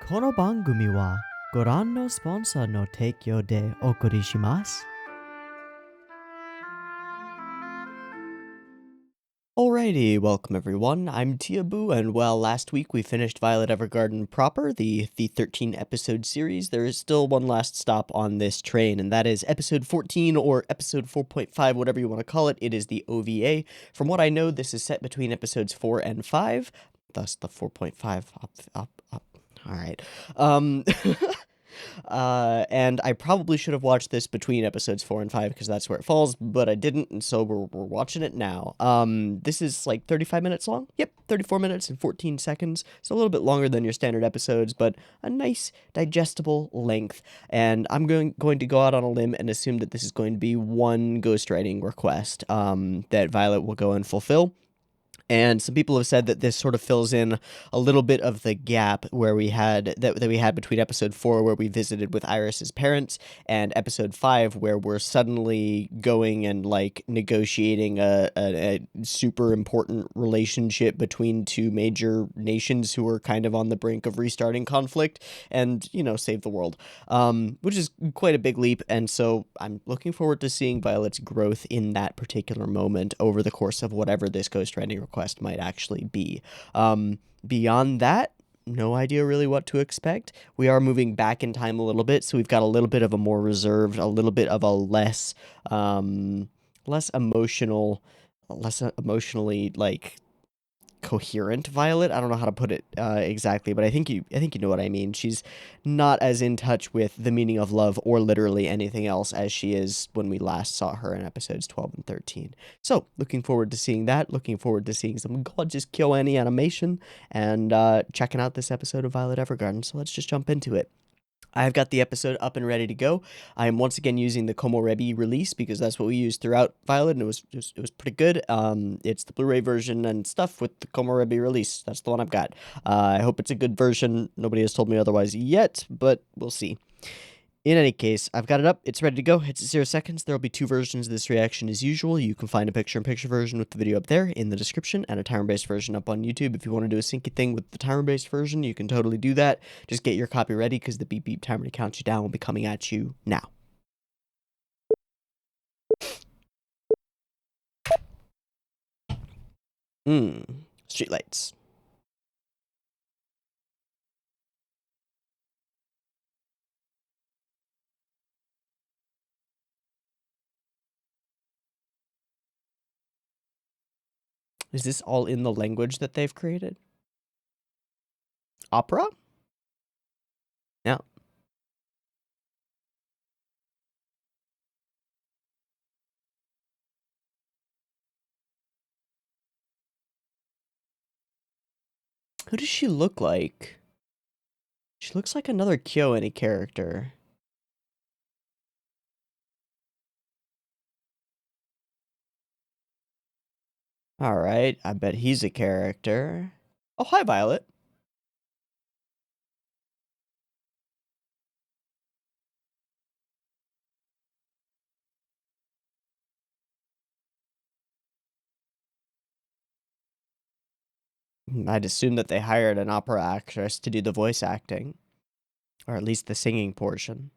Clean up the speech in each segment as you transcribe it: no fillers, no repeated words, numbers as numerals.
この番組はご覧のスポンサーの提供でお送りします。Alrighty, welcome everyone. I'm Teeaboo, and while last week we finished Violet Evergarden proper, the 13 episode series, there is still one last stop on this train, and that is episode 14 or episode 4.5, whatever you want to call it. It is the OVA. From what I know, this is set between episodes 4 and 5, thus the 4.5 up. Alright. And I probably should have watched this between episodes 4 and 5 because that's where it falls, but I didn't, and so we're watching it now. This is like 35 minutes long. Yep, 34 minutes and 14 seconds. It's a little bit longer than your standard episodes, but a nice digestible length. And I'm going to go out on a limb and assume that this is going to be one ghostwriting request that Violet will go and fulfill. And some people have said that this sort of fills in a little bit of the gap where we had that we had between episode 4, where we visited with Iris's parents, and episode 5, where we're suddenly going and like negotiating a super important relationship between two major nations who are kind of on the brink of restarting conflict and, you know, save the world, which is quite a big leap. And so I'm looking forward to seeing Violet's growth in that particular moment over the course of whatever this ghostwriting request might actually be. Beyond that, no idea really what to expect. We are moving back in time a little bit, so we've got a little bit of a more reserved, a little bit of a less emotionally like coherent Violet. I don't know how to put it exactly, but I think you know what I mean. She's not as in touch with the meaning of love or literally anything else as she is when we last saw her in episodes 12 and 13. So, looking forward to seeing that, looking forward to seeing some gorgeous KyoAni animation, and checking out this episode of Violet Evergarden. So let's just jump into it. I've got the episode up and ready to go. I am once again using the Komorebi release because that's what we used throughout Violet, and it was pretty good. It's the Blu-ray version and stuff with the Komorebi release. That's the one I've got. I hope it's a good version. Nobody has told me otherwise yet, but we'll see. In any case, I've got it up. It's ready to go. It's 0 seconds. There will be 2 versions of this reaction as usual. You can find a picture-in-picture version with the video up there in the description, and a timer-based version up on YouTube. If you want to do a syncy thing with the timer-based version, you can totally do that. Just get your copy ready because the beep beep timer to count you down will be coming at you now. Streetlights. Is this all in the language that they've created? Opera? Yeah. Who does she look like? She looks like another KyoAni character. Alright, I bet he's a character. Oh, hi, Violet. I'd assume that they hired an opera actress to do the voice acting, or at least the singing portion.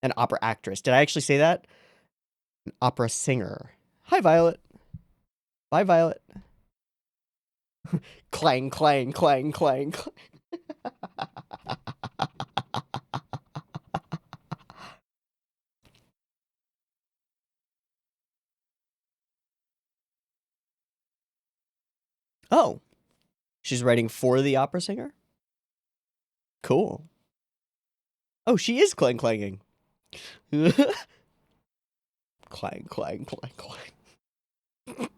An opera actress. Did I actually say that? An opera singer. Hi, Violet. Bye, Violet. Clang, clang, clang, clang, clang. Oh, she's writing for the opera singer? Cool. Oh, she is clang clanging. Clang, clang, clang, clang.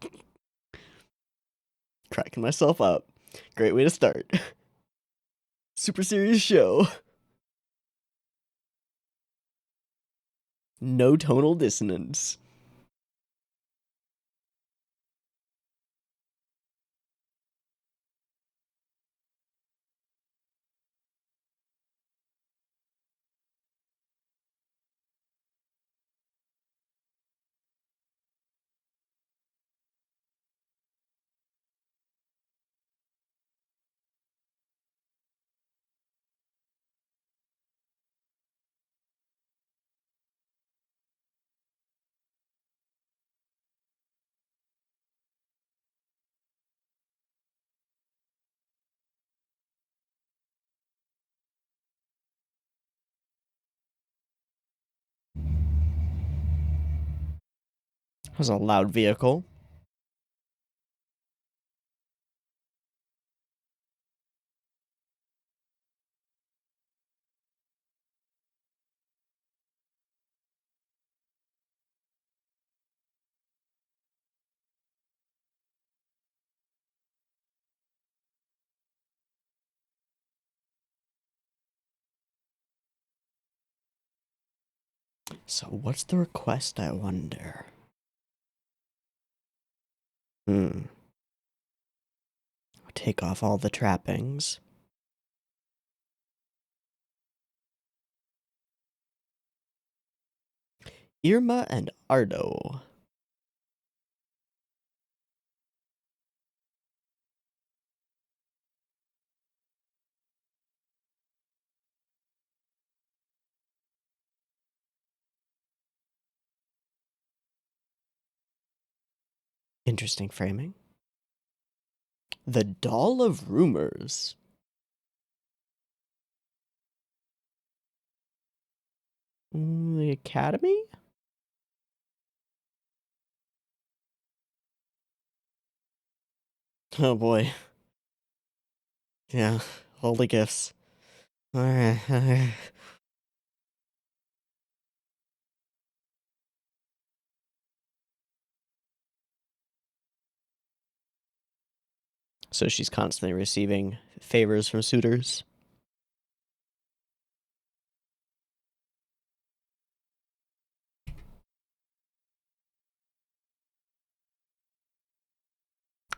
Cracking myself up. Great way to start. Super serious show. No tonal dissonance. was a loud vehicle. So what's the request, I wonder? Take off all the trappings. Irma and Ardo. Interesting framing. The Doll of Rumors. The Academy? Oh boy. Yeah, holy gifts. Alright. So she's constantly receiving favors from suitors.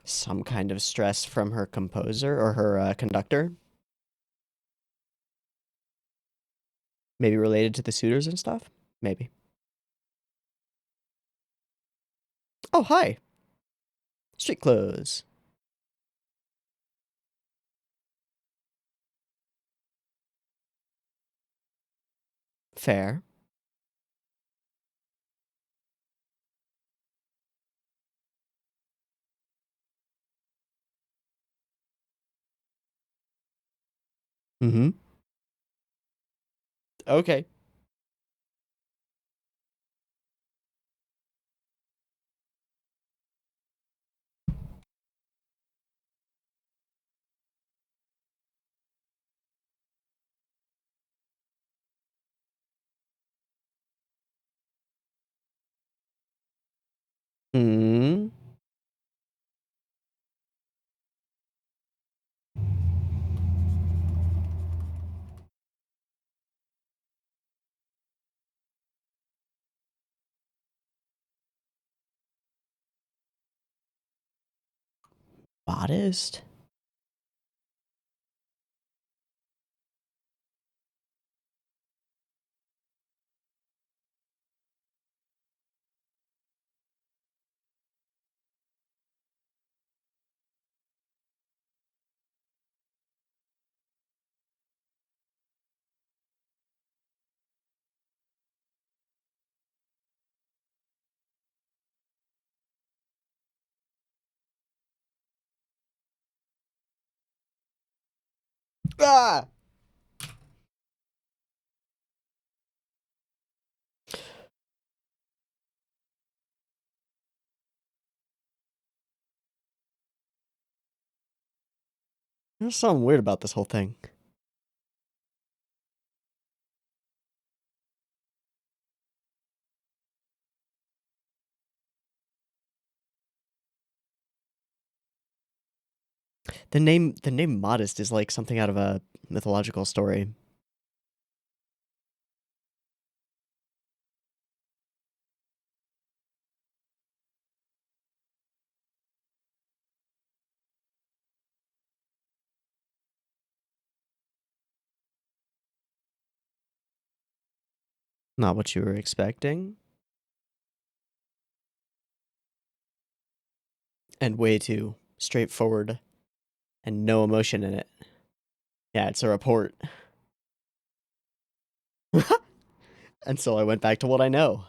Some kind of stress from her composer or her conductor. Maybe related to the suitors and stuff? Maybe. Oh, hi. Street clothes. Fair. Mm-hmm. Okay. Hmm. Modest? Ah! There's something weird about this whole thing. The name Modest is like something out of a mythological story. Not what you were expecting. And way too straightforward and no emotion in it. Yeah, it's a report. And so I went back to what I know.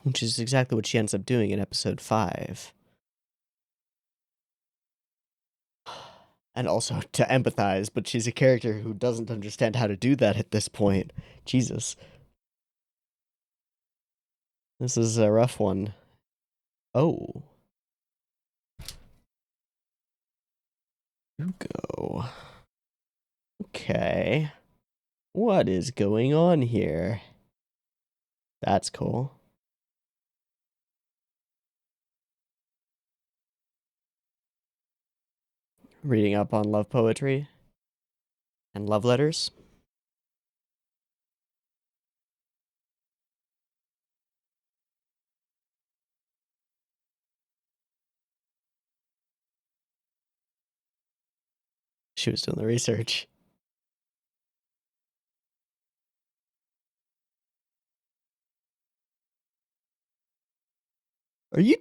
Which is exactly what she ends up doing in episode 5. And also to empathize, but she's a character who doesn't understand how to do that at this point. Jesus. This is a rough one. Oh. You go. Okay. What is going on here? That's cool. Reading up on love poetry and love letters. She was doing the research. Are you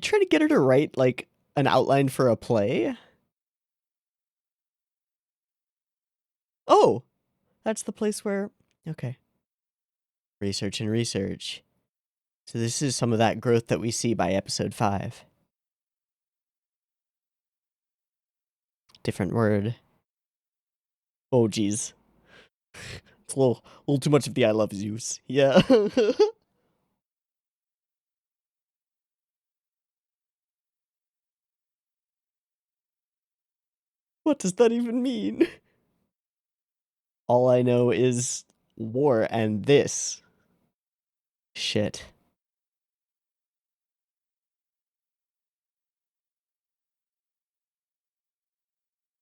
trying to get her to write like an outline for a play? Oh, that's the place where okay. Research and research. So this is some of that growth that we see by episode 5. Different word. Oh geez. It's a little too much of the I love Zeus. Yeah. What does that even mean? All I know is war and this. Shit.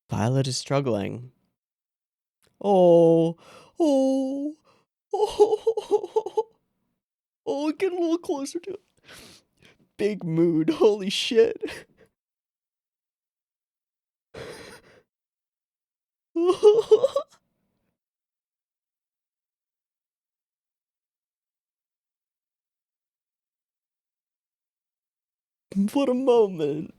Violet is struggling. Oh, oh, oh, oh, get a little closer to it. Big mood, holy shit. What a moment.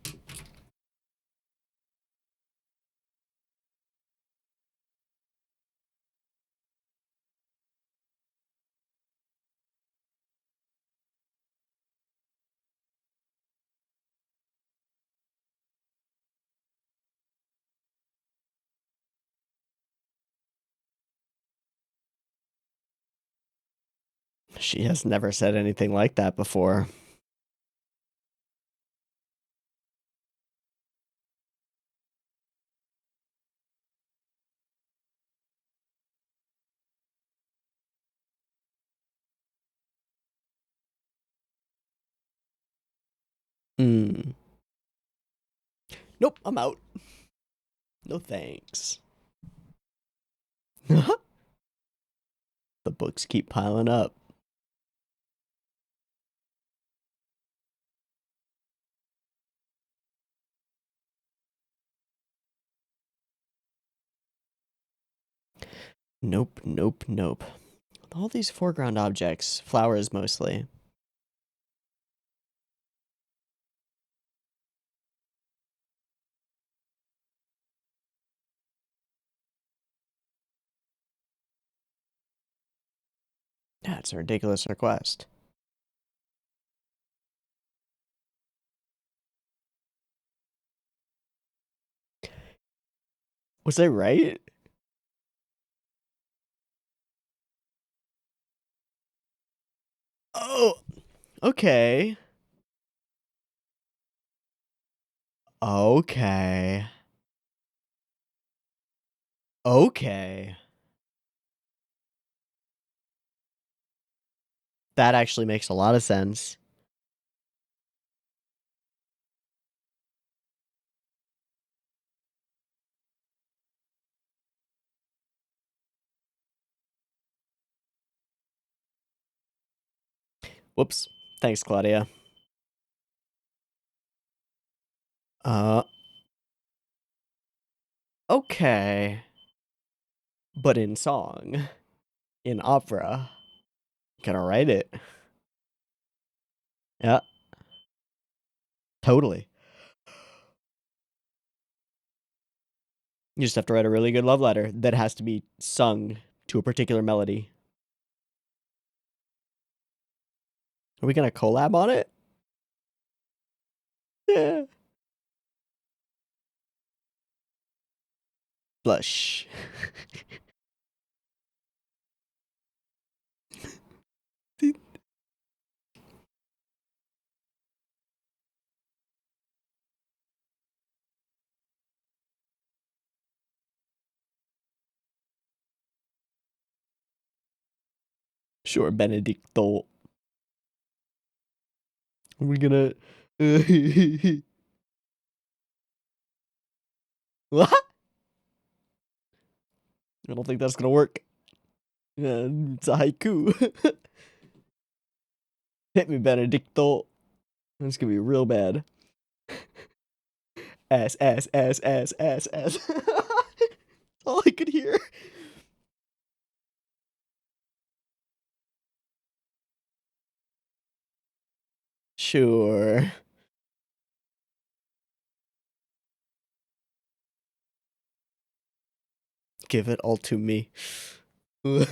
She has never said anything like that before. Hmm. Nope, I'm out. No thanks. The books keep piling up. Nope, nope, nope. All these foreground objects, flowers mostly. That's a ridiculous request. Was I right? Oh, okay. Okay. Okay. That actually makes a lot of sense. Whoops. Thanks, Claudia. Uh, okay. But in song. In opera. Gonna write it. Yeah, totally. You just have to write a really good love letter that has to be sung to a particular melody. Are we gonna collab on it? Yeah. Blush. Sure, Benedicto. Are we gonna... What? I don't think that's gonna work. It's a haiku. Hit me, Benedicto. That's gonna be real bad. Ass, ass, ass, ass, ass, ass. All I could hear. Sure. Give it all to me. Do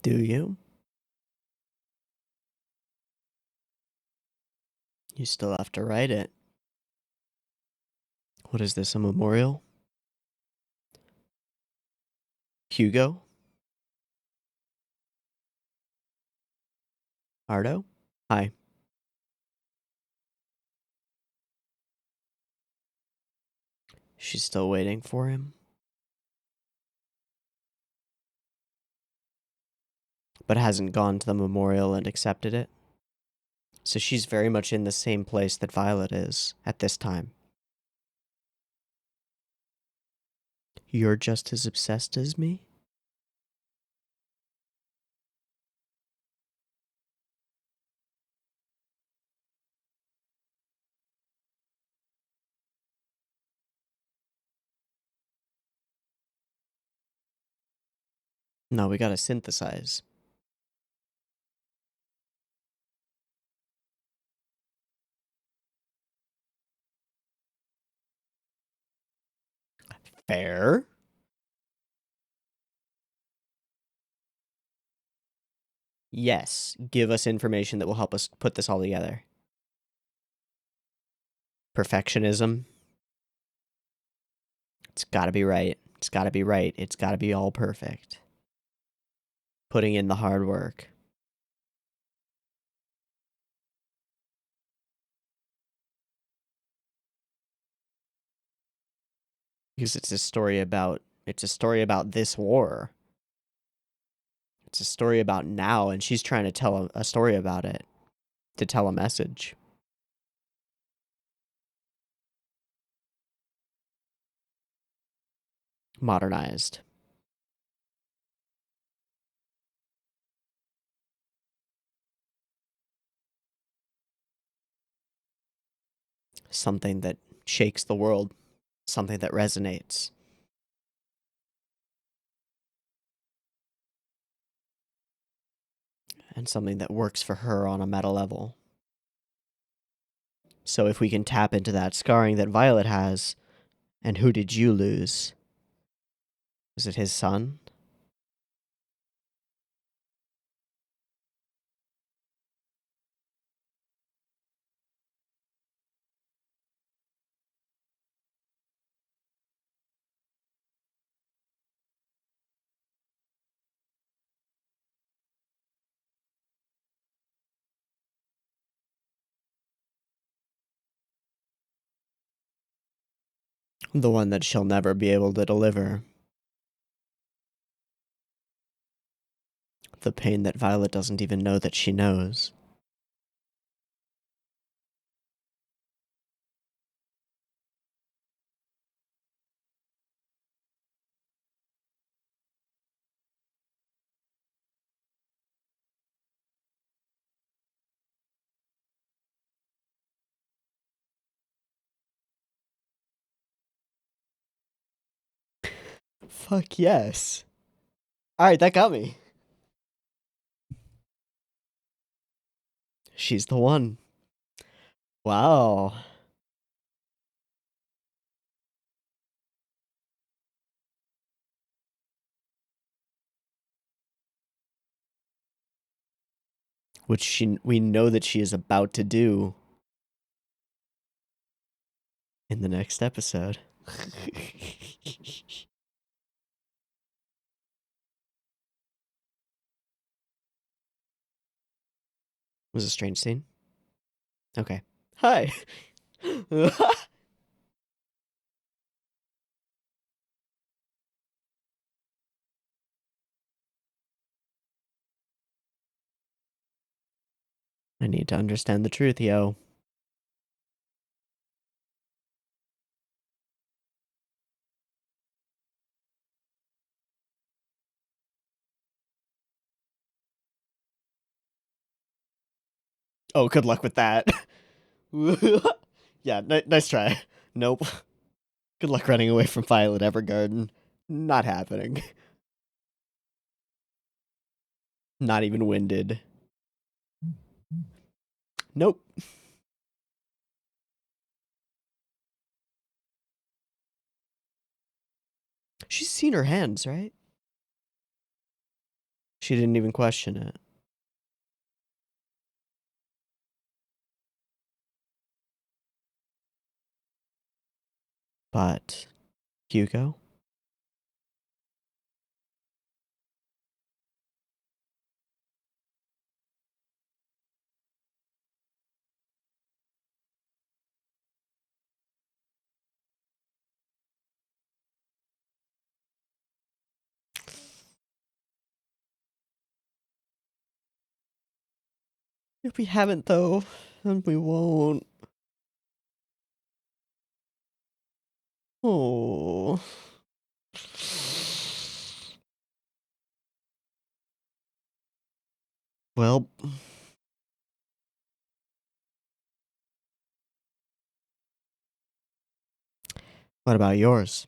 you? You still have to write it. What is this, a memorial? Hugo? Ardo? Hi. She's still waiting for him. But hasn't gone to the memorial and accepted it. So she's very much in the same place that Violet is at this time. You're just as obsessed as me? No, we gotta synthesize. Fair. Yes, give us information that will help us put this all together. Perfectionism. It's gotta be right. It's gotta be right. It's gotta be all perfect. Putting in the hard work. Because it's a story about this war. It's a story about now, and she's trying to tell a story about it. To tell a message. Modernized. Something that shakes the world. Something that resonates. And something that works for her on a meta level. So if we can tap into that scarring that Violet has, and who did you lose? Was it his son? The one that she'll never be able to deliver. The pain that Violet doesn't even know that she knows. Fuck yes. Alright, that got me. She's the one. Wow. Which we know that she is about to do in the next episode. Was a strange scene? Okay. Hi. I need to understand the truth, yo. Oh, good luck with that. Yeah, nice try. Nope. Good luck running away from Violet Evergarden. Not happening. Not even winded. Nope. She's seen her hands, right? She didn't even question it. But Hugo? If we haven't, though, then we won't. Oh. Well. What about yours?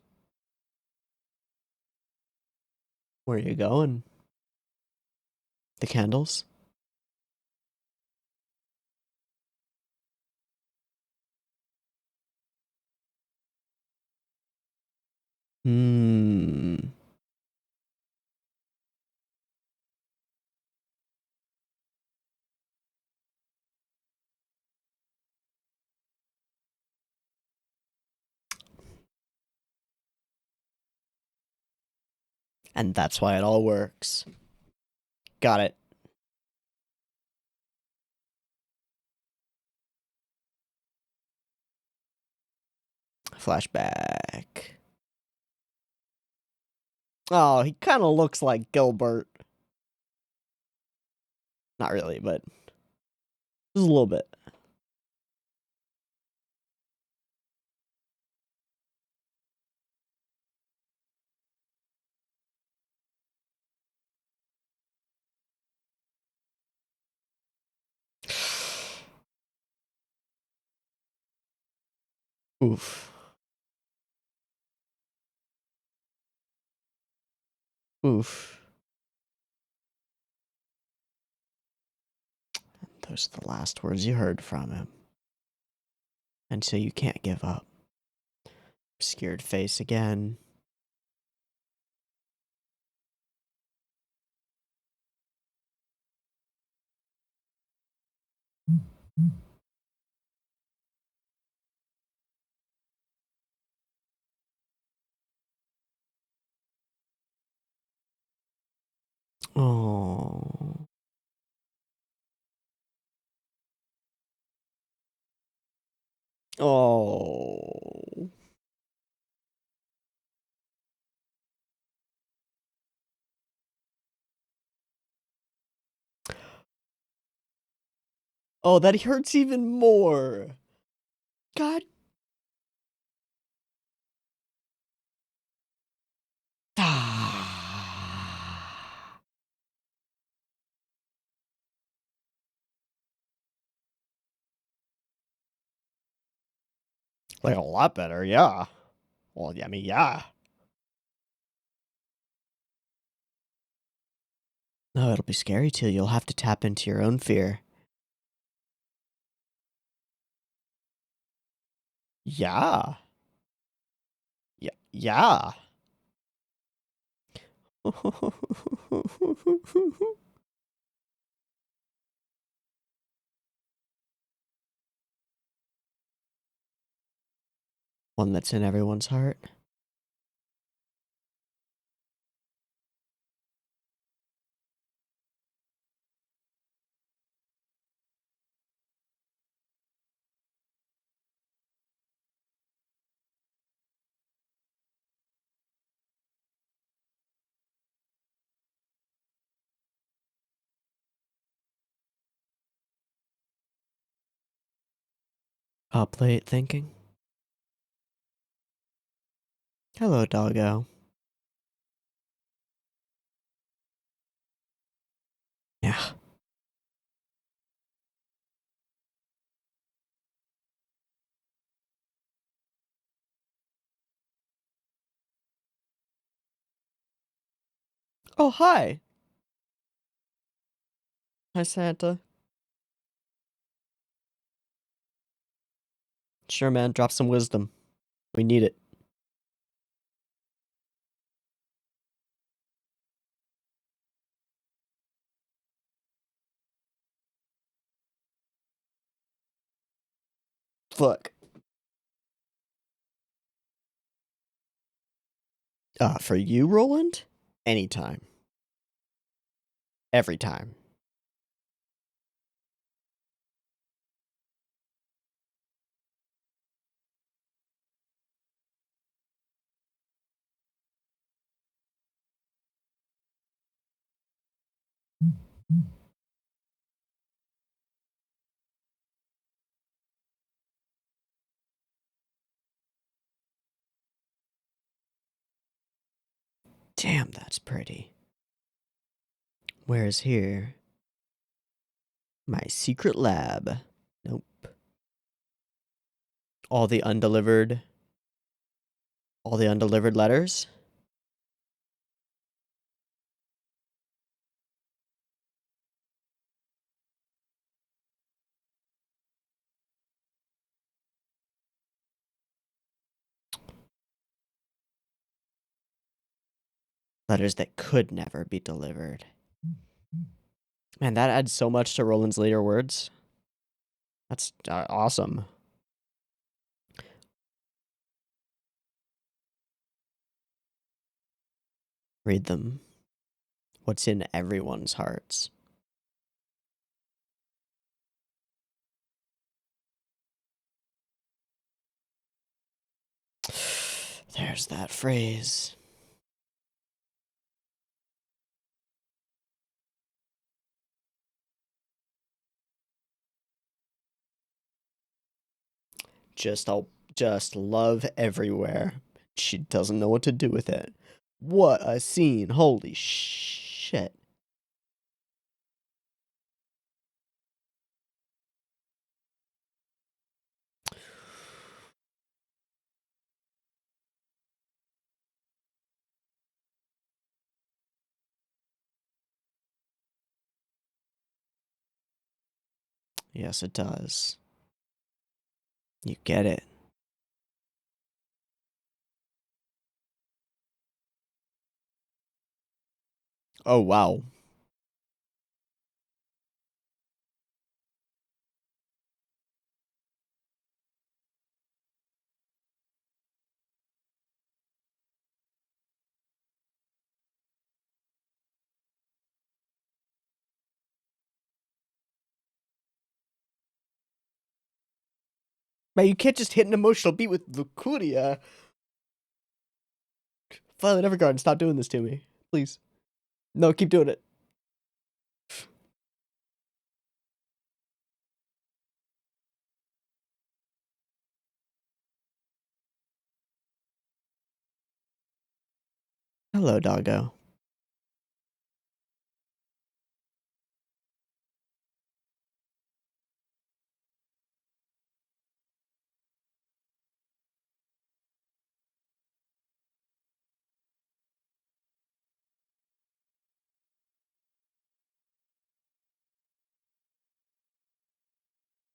Where are you going? The candles? Hmm. And that's why it all works. Got it. Flashback. Oh, he kind of looks like Gilbert. Not really, but just a little bit. Oof. Oof. Those are the last words you heard from him. And so you can't give up. Scared face again. Oh. Oh. Oh, that hurts even more. God. Ah. Like a lot better, yeah. Well, I mean, yeah. No, it'll be scary too. You'll have to tap into your own fear. Yeah. Yeah. Yeah. One that's in everyone's heart. Up late thinking. Hello, doggo. Yeah. Oh, hi. Hi, Santa. Sure, man. Drop some wisdom. We need it. Fuck. For you, Roland? Anytime. Every time. Damn, that's pretty. Where's here? My secret lab. Nope. All the undelivered letters? Letters that could never be delivered. Man, that adds so much to Roland's later words. That's awesome. Read them. What's in everyone's hearts? There's that phrase. Just love everywhere. She doesn't know what to do with it. What a scene. Holy shit. Yes, it does. You get it. Oh, wow. Man, you can't just hit an emotional beat with Lucuria. Violet Evergarden, stop doing this to me. Please. No, keep doing it. Hello, doggo.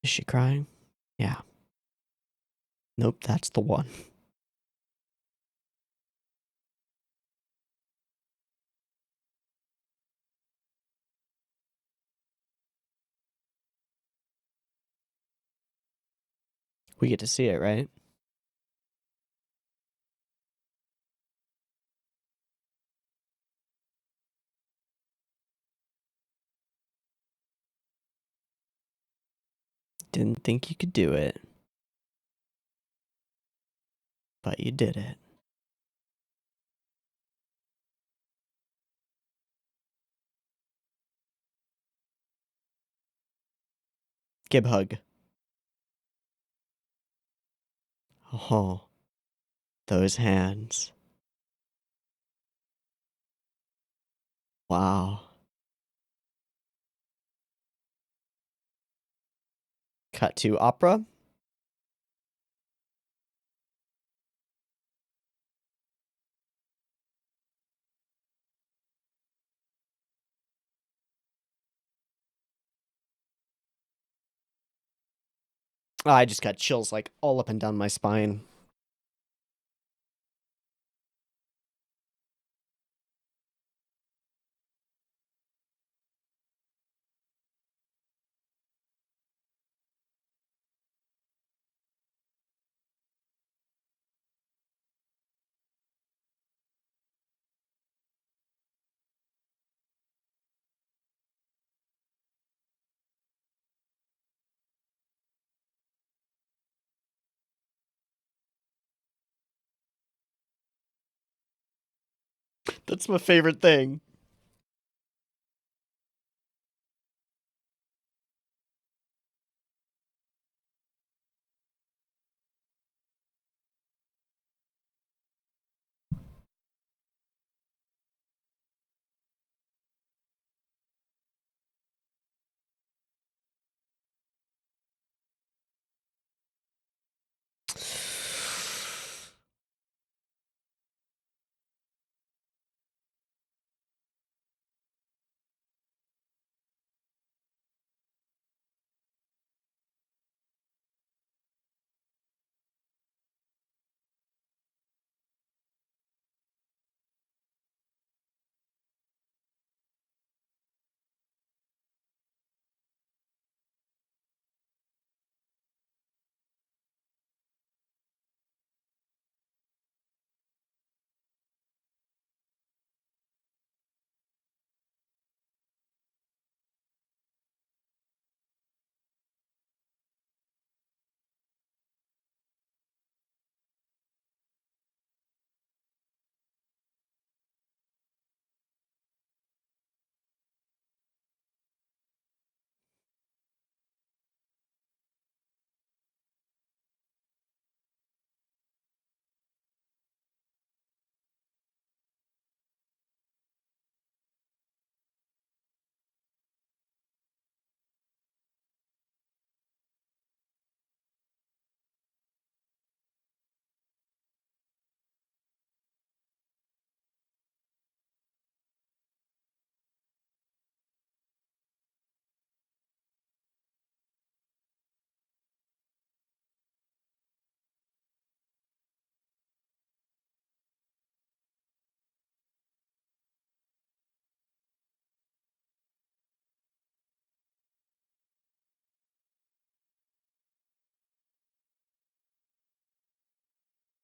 Is she crying? Yeah. Nope, that's the one. We get to see it, right? Didn't think you could do it. But you did it. Gib hug. Oh, those hands. Wow. Cut to opera. I just got chills like all up and down my spine. That's my favorite thing.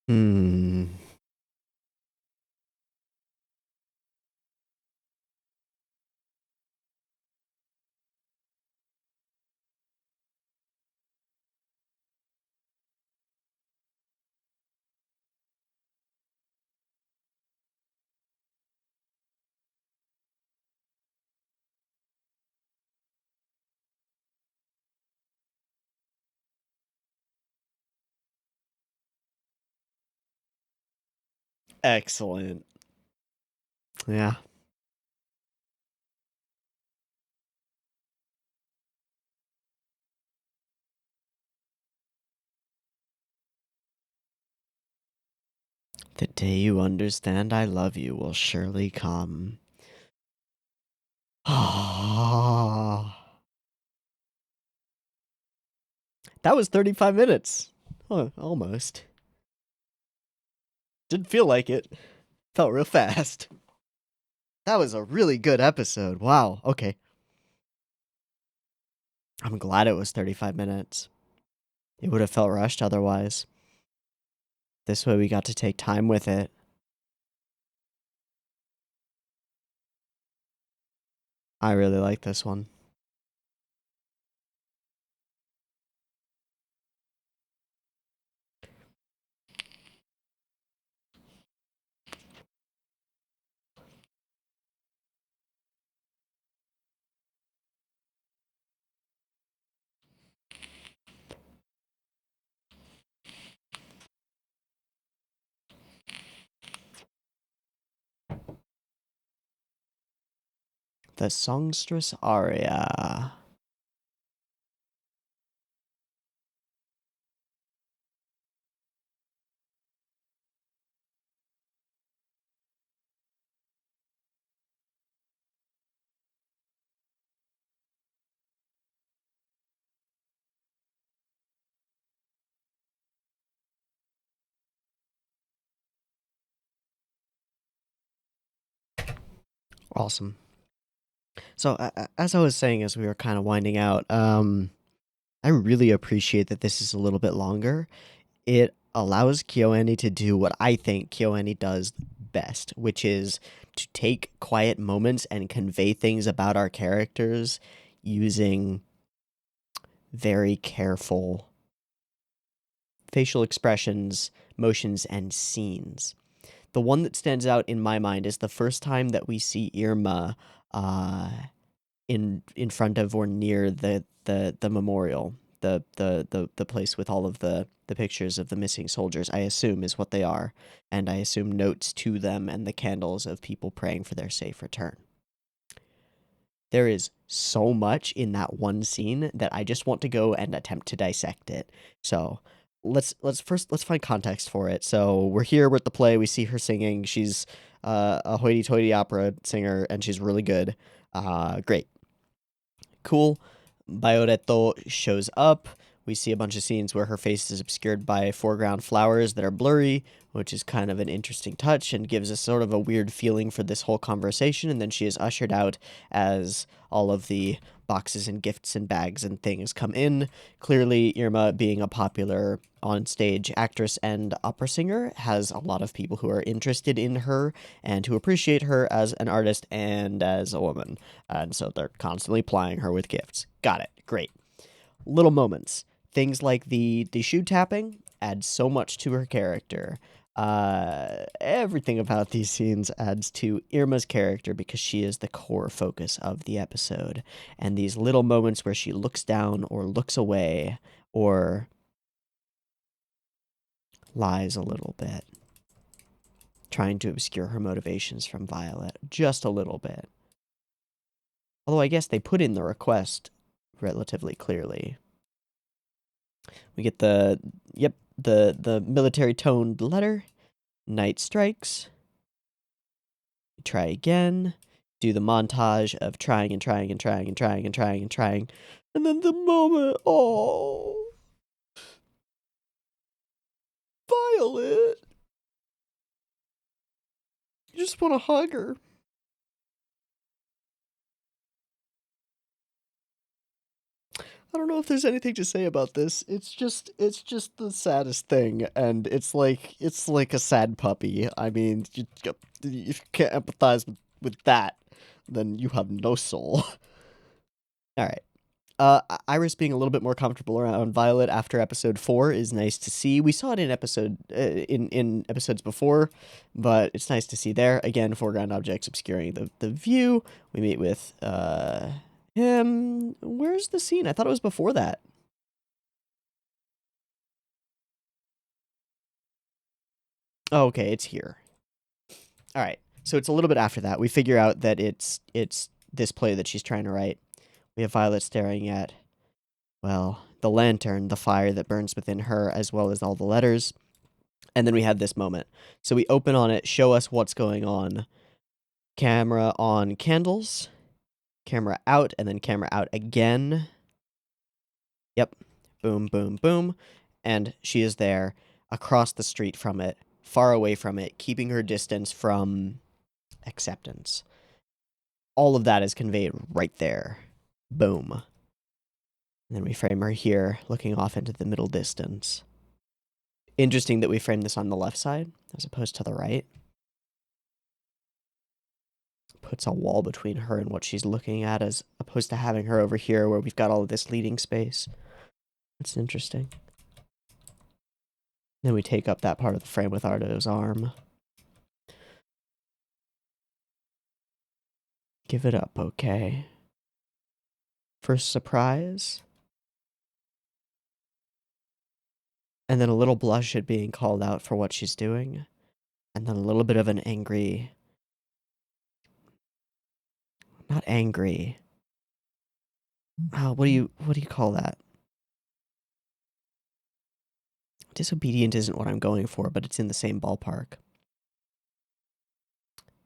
Hmm. Excellent. Yeah. The day you understand I love you will surely come. That was 35 minutes. Oh, almost. Didn't feel like it. Felt real fast. That was a really good episode. Wow. Okay. I'm glad it was 35 minutes. It would have felt rushed otherwise. This way we got to take time with it. I really like this one. The songstress aria. Awesome. So, as I was saying, as we were kind of winding out, I really appreciate that this is a little bit longer. It allows KyoAni to do what I think KyoAni does best, which is to take quiet moments and convey things about our characters using very careful facial expressions, motions, and scenes. The one that stands out in my mind is the first time that we see Irma in front of or near the memorial, the place with all of the pictures of the missing soldiers, I assume is what they are, and I assume notes to them and the candles of people praying for their safe return. There is so much in that one scene that I just want to go and attempt to dissect it. So let's find context for it. So we're here, we're at the play, we see her singing. She's a hoity-toity opera singer, and she's really good. Great. Cool. Bioreto shows up. We see a bunch of scenes where her face is obscured by foreground flowers that are blurry, which is kind of an interesting touch and gives us sort of a weird feeling for this whole conversation. And then she is ushered out as all of the boxes and gifts and bags and things come in. Clearly, Irma, being a popular on-stage actress and opera singer, has a lot of people who are interested in her and who appreciate her as an artist and as a woman. And so they're constantly plying her with gifts. Got it. Great. Little moments. Things like the shoe tapping add so much to her character. Everything about these scenes adds to Irma's character because she is the core focus of the episode. And these little moments where she looks down or looks away or lies a little bit, trying to obscure her motivations from Violet just a little bit. Although I guess they put in the request relatively clearly. We get the military toned letter. Night strikes. Try again. Do the montage of trying and trying and trying and trying and trying and trying. And then the moment, oh, Violet. You just want to hug her. I don't know if there's anything to say about this. It's just the saddest thing, and it's like a sad puppy. I mean, if you can't empathize with that, then you have no soul. All right. Iris being a little bit more comfortable around Violet after episode 4 is nice to see. We saw it in in episodes before, but it's nice to see there. Again, foreground objects obscuring the view. We meet with him. Where's the scene? I thought it was before that. Oh, okay, it's here. All right. So it's a little bit after that. We figure out that it's this play that she's trying to write. We have Violet staring at, well, the lantern, the fire that burns within her, as well as all the letters. And then we have this moment. So we open on it, show us what's going on. Camera on candles, camera out, and then camera out again. Yep. Boom, boom, boom. and she is there across the street from it, far away from it, keeping her distance from acceptance. All of that is conveyed right there. Boom. And then we frame her here, looking off into the middle distance. Interesting that we frame this on the left side as opposed to the right. Puts a wall between her and what she's looking at as opposed to having her over here where we've got all of this leading space. That's interesting. Then we take up that part of the frame with Ardo's arm. Give it up, okay. First surprise. And then a little blush at being called out for what she's doing. And then a little bit of an angry... Not angry. What do you call that? Disobedient isn't what I'm going for, but it's in the same ballpark.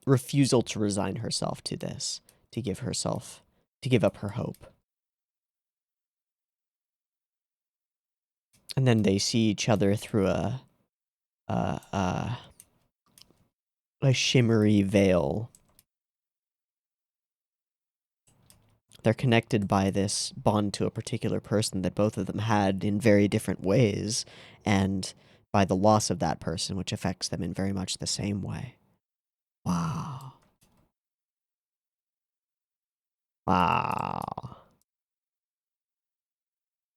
Refusal to resign herself to this, to give up her hope. And then they see each other through a shimmery veil. They're connected by this bond to a particular person that both of them had in very different ways, and by the loss of that person, which affects them in very much the same way. Wow. Wow.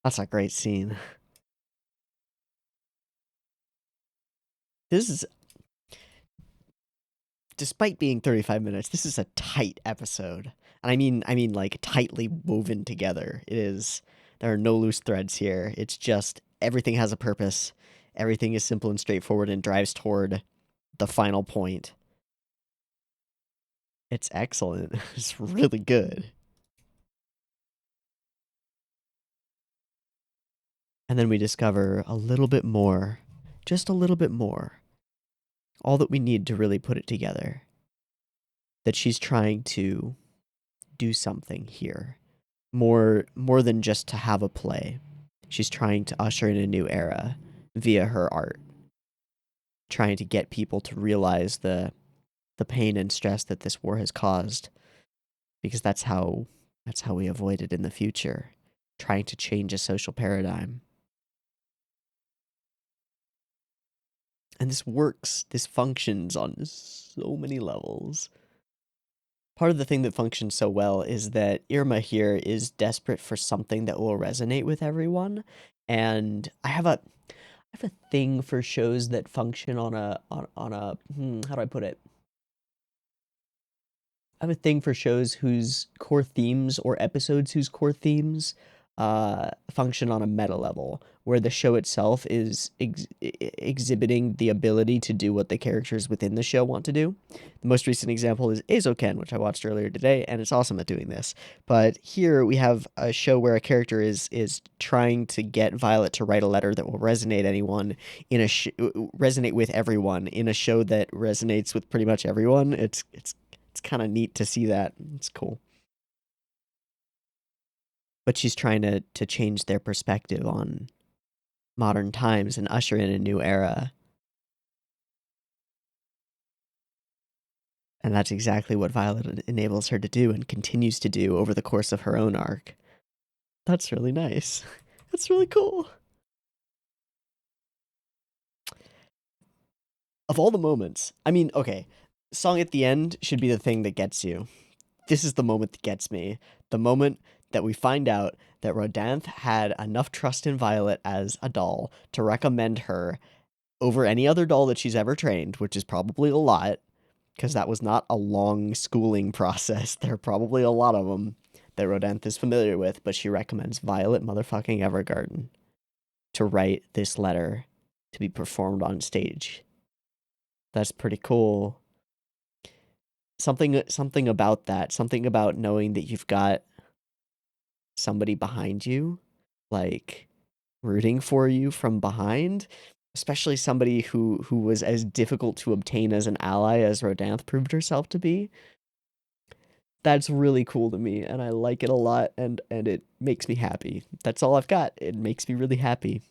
That's a great scene. This is... Despite being 35 minutes, this is a tight episode. And I mean like tightly woven together. It is, there are no loose threads here. It's just everything has a purpose. Everything is simple and straightforward and drives toward the final point. It's excellent. It's really good. And then we discover a little bit more, just a little bit more. All that we need to really put it together. That she's trying to do something here. More than just to have a play. She's trying to usher in a new era via her art. Trying to get people to realize the pain and stress that this war has caused. Because that's how we avoid it in the future. Trying to change a social paradigm. And this works. This functions on so many levels. Part of the thing that functions so well is that Irma here is desperate for something that will resonate with everyone, and I have a thing for shows that function on a how do I put it? I have a thing for shows whose core themes or episodes whose core themes function on a meta level, where the show itself is exhibiting the ability to do what the characters within the show want to do. The most recent example is Eizouken, which I watched earlier today, and it's awesome at doing this. But here we have a show where a character is trying to get Violet to write a letter that will resonate resonate with everyone in a show that resonates with pretty much everyone. It's kind of neat to see that. It's cool. But she's trying to change their perspective on modern times and usher in a new era. And that's exactly what Violet enables her to do and continues to do over the course of her own arc. That's really nice. That's really cool. Of all the moments, I mean, okay, song at the end should be the thing that gets you. This is the moment that gets me. The moment that we find out that Rodanthe had enough trust in Violet as a doll to recommend her over any other doll that she's ever trained, which is probably a lot, because that was not a long schooling process. There are probably a lot of them that Rodanthe is familiar with, but she recommends Violet motherfucking Evergarden to write this letter to be performed on stage. That's pretty cool. Something about that, something about knowing that you've got somebody behind you, like rooting for you from behind, especially somebody who was as difficult to obtain as an ally as Rodanthe proved herself to be. That's really cool to me, and I like it a lot, and it makes me happy. That's all I've got. It makes me really happy.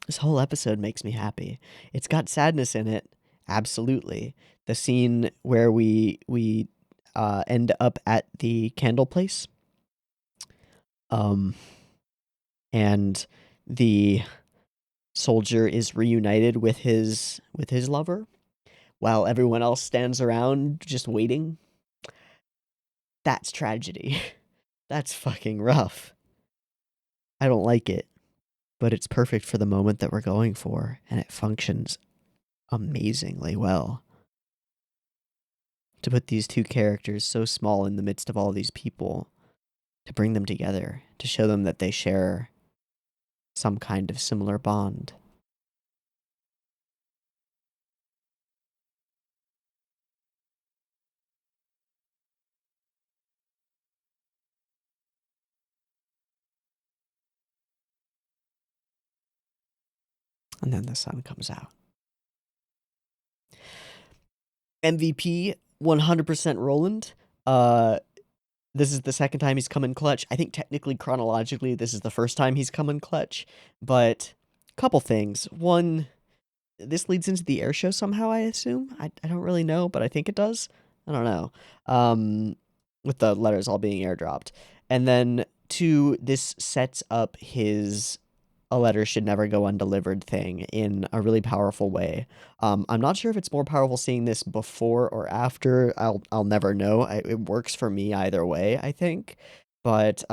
This whole episode makes me happy. It's got sadness in it, absolutely. The scene where we end up at the candle place, um, and the soldier is reunited with his lover, while everyone else stands around just waiting. That's tragedy. That's fucking rough. I don't like it, but it's perfect for the moment that we're going for, and it functions amazingly well. To put these two characters so small in the midst of all these people, to bring them together, to show them that they share some kind of similar bond. And then the sun comes out. MVP 100% Roland. This is the second time he's come in clutch. I think technically, chronologically, this is the first time he's come in clutch. But couple things. One, this leads into the air show somehow, I assume. I don't really know, but I think it does. I don't know. With the letters all being airdropped. And then two, this sets up his "a letter should never go undelivered" thing in a really powerful way. I'm not sure if it's more powerful seeing this before or after. I'll never know. It works for me either way, I think. But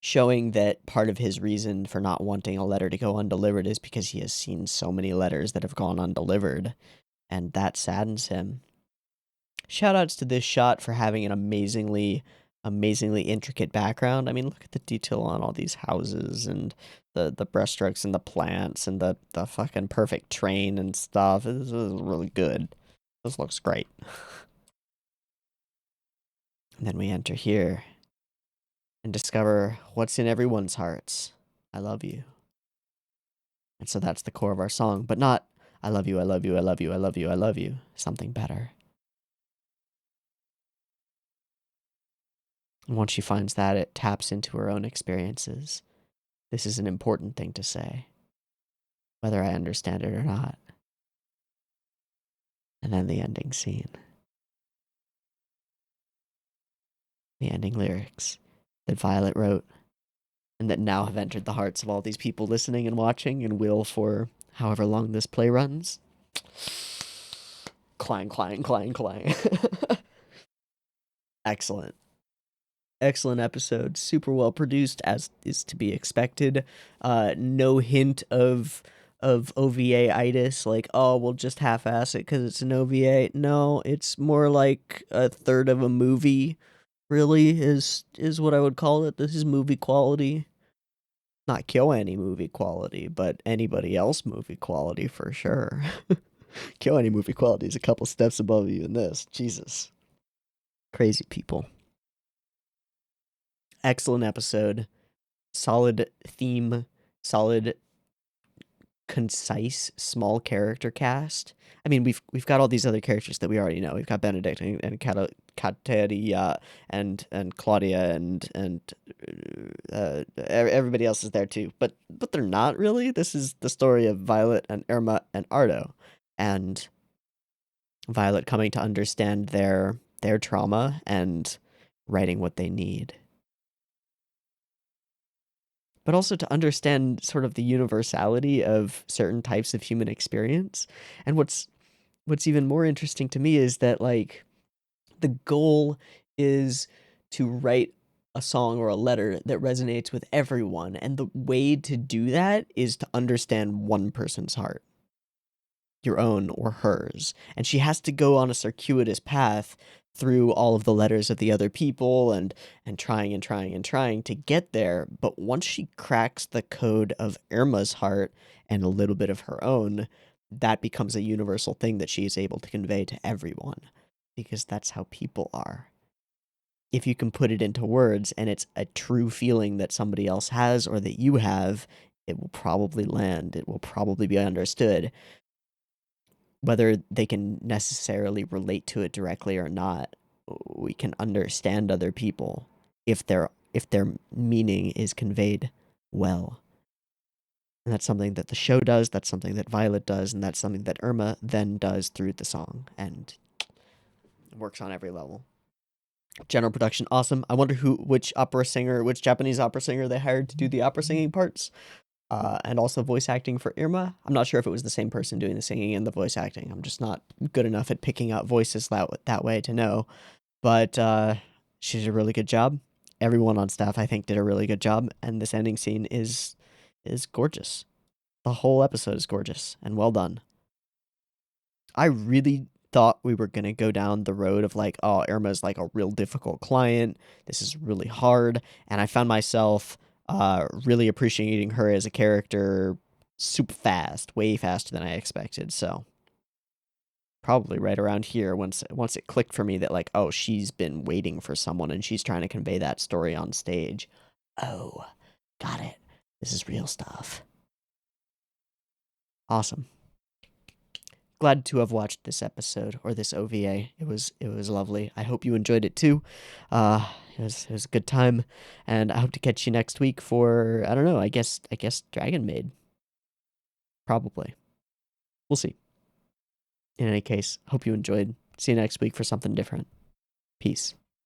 showing that part of his reason for not wanting a letter to go undelivered is because he has seen so many letters that have gone undelivered, and that saddens him. Shoutouts to this shot for having an amazingly intricate background. I mean, look at the detail on all these houses and the brushstrokes and the plants and the fucking perfect train and stuff. This is really good. This looks great. And then we enter here and discover what's in everyone's hearts. I love you. And so that's the core of our song, but not I love you, I love you, I love you, I love you, I love you. Something better. And once she finds that, it taps into her own experiences. This is an important thing to say, whether I understand it or not. And then the ending scene. The ending lyrics that Violet wrote and that now have entered the hearts of all these people listening and watching and will for however long this play runs. Clang, clang, clang, clang. Excellent. Excellent episode. Super well produced, as is to be expected. No hint of OVA-itis, like, oh, we'll just half-ass it because it's an OVA. No, it's more like a third of a movie, really, is what I would call it. This is movie quality. Not KyoAni movie quality, but anybody else movie quality for sure. KyoAni movie quality is a couple steps above even this. Jesus. Crazy people. Excellent episode. Solid theme. Solid, concise, small character cast. I mean, we've got all these other characters that we already know. We've got Benedict and Kateria and Claudia and everybody else is there too. But they're not really. This is the story of Violet and Irma and Ardo, and Violet coming to understand their trauma and writing what they need. But also to understand sort of the universality of certain types of human experience. And what's even more interesting to me is that, like, the goal is to write a song or a letter that resonates with everyone, and the way to do that is to understand one person's heart, your own or hers. And she has to go on a circuitous path through all of the letters of the other people and trying and trying and trying to get there. But once she cracks the code of Irma's heart and a little bit of her own, that becomes a universal thing that she is able to convey to everyone, because that's how people are. If you can put it into words and it's a true feeling that somebody else has or that you have, it will probably land. It will probably be understood. Whether they can necessarily relate to it directly or not, we can understand other people if their meaning is conveyed well. And that's something that the show does, that's something that Violet does, and that's something that Irma then does through the song, and it works on every level. General production, awesome. I wonder which Japanese opera singer they hired to do the opera singing parts, and also voice acting for Irma. I'm not sure if it was the same person doing the singing and the voice acting. I'm just not good enough at picking out voices that way to know. But she did a really good job. Everyone on staff, I think, did a really good job, and this ending scene is gorgeous. The whole episode is gorgeous and well done. I really thought we were gonna go down the road of like, oh, Irma's like a real difficult client. This is really hard, and I found myself really appreciating her as a character super fast, way faster than I expected. So probably right around here, once it clicked for me that like, oh, she's been waiting for someone and she's trying to convey that story on stage. Oh, got it. This is real stuff. Awesome. Glad to have watched this episode or this OVA. It was lovely. I hope you enjoyed it too. It was a good time, and I hope to catch you next week for I don't know. I guess Dragon Maid. Probably. We'll see. In any case, hope you enjoyed. See you next week for something different. Peace.